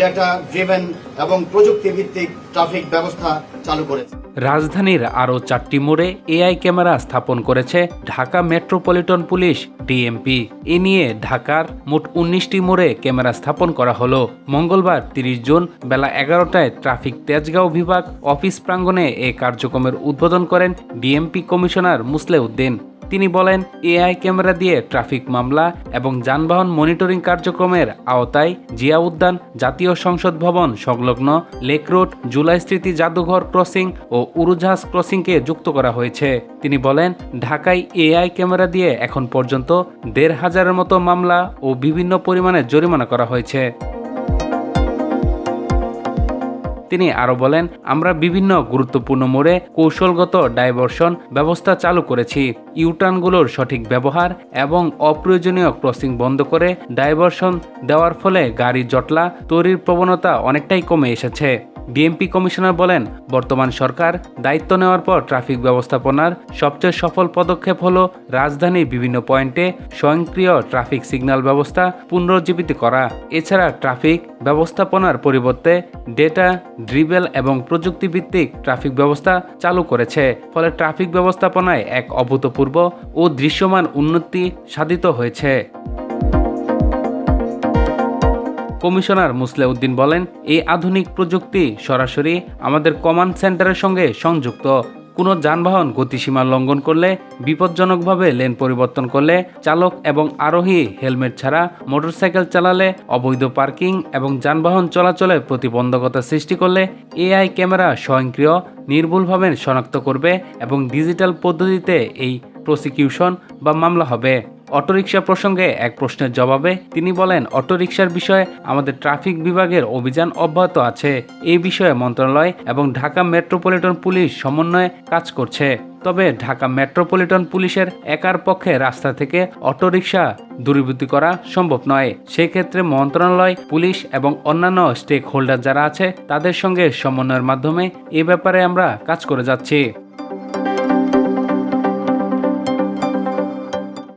Data driven এবং প্রযুক্তি ভিত্তিক ট্রাফিক ব্যবস্থা চালু করেছে। রাজধানীর আরও 4টি মোড়ে এআই ক্যামেরা স্থাপন করেছে ঢাকা মেট্রোপলিটন পুলিশ ডিএমপি। এ নিয়ে ঢাকার মোট 19টি মোড়ে ক্যামেরা স্থাপন করা হলো। মঙ্গলবার 30 জুন বেলা 11টায় ট্রাফিক তেজগাঁও বিভাগ অফিস প্রাঙ্গণে এ কার্যক্রমের উদ্বোধন করেন ডিএমপি কমিশনার মুসলেউদ্দিন। তিনি বলেন, এআই ক্যামেরা দিয়ে ট্রাফিক মামলা এবং যানবাহন মনিটরিং কার্যক্রমের আওতায় জিয়া উদ্যান, জাতীয় সংসদ ভবন সংলগ্ন লেক রোড, জুলাই স্মৃতি জাদুঘর ক্রসিং ও উড়োজাহাজ ক্রসিংকে যুক্ত করা হয়েছে। তিনি বলেন, ঢাকায় এআই ক্যামেরা দিয়ে এখন পর্যন্ত 1,500-এর মতো মামলা ও বিভিন্ন পরিমাণে জরিমানা করা হয়েছে। তিনি আরও বলেন, আমরা বিভিন্ন গুরুত্বপূর্ণ মোড়ে কৌশলগত ডাইভারশন ব্যবস্থা চালু করেছি। ইউটার্নগুলোর সঠিক ব্যবহার এবং অপ্রয়োজনীয় ক্রসিং বন্ধ করে ডাইভারশন দেওয়ার ফলে গাড়ি জটলা তৈরির প্রবণতা অনেকটাই কমে এসেছে। ডিএমপি কমিশনার বলেন, বর্তমান সরকার দায়িত্ব নেওয়ার পর ট্রাফিক ব্যবস্থাপনার সবচেয়ে সফল পদক্ষেপ হলো রাজধানীর বিভিন্ন পয়েন্টে স্বয়ংক্রিয় ট্রাফিক সিগন্যাল ব্যবস্থা পুনরুজ্জীবিত করা। এছাড়া ট্রাফিক ব্যবস্থাপনার পরিবর্তে ডেটা ড্রিভেন এবং প্রযুক্তিভিত্তিক ট্রাফিক ব্যবস্থা চালু করেছে। ফলে ট্রাফিক ব্যবস্থাপনায় এক অভূতপূর্ব ও দৃশ্যমান উন্নতি সাধিত হয়েছে। কমিশনার মুসলেউদ্দিন বলেন, এই আধুনিক প্রযুক্তি সরাসরি আমাদের কমান্ড সেন্টারের সঙ্গে সংযুক্ত। কোনো যানবাহন গতিসীমা লঙ্ঘন করলে, বিপজ্জনকভাবে লেন পরিবর্তন করলে, চালক এবং আরোহী হেলমেট ছাড়া মোটরসাইকেল চালালে, অবৈধ পার্কিং এবং যানবাহন চলাচলে প্রতিবন্ধকতা সৃষ্টি করলে এআই ক্যামেরা স্বয়ংক্রিয় নির্ভুলভাবে শনাক্ত করবে এবং ডিজিটাল পদ্ধতিতে এই প্রসিকিউশন বা মামলা হবে। অটোরিকশা প্রসঙ্গে এক প্রশ্নের জবাবে তিনি বলেন, অটোরিকশার বিষয়ে আমাদের ট্রাফিক বিভাগের অভিযান অব্যাহত আছে। এই বিষয়ে মন্ত্রণালয় এবং ঢাকা মেট্রোপলিটন পুলিশ সমন্বয়ে কাজ করছে। তবে ঢাকা মেট্রোপলিটন পুলিশের একার পক্ষে রাস্তা থেকে অটোরিকশা দূরীভূত করা সম্ভব নয়। সেক্ষেত্রে মন্ত্রণালয়, পুলিশ এবং অন্যান্য স্টেক হোল্ডার যারা আছে তাদের সঙ্গে সমন্বয়ের মাধ্যমে এ ব্যাপারে আমরা কাজ করে যাচ্ছি।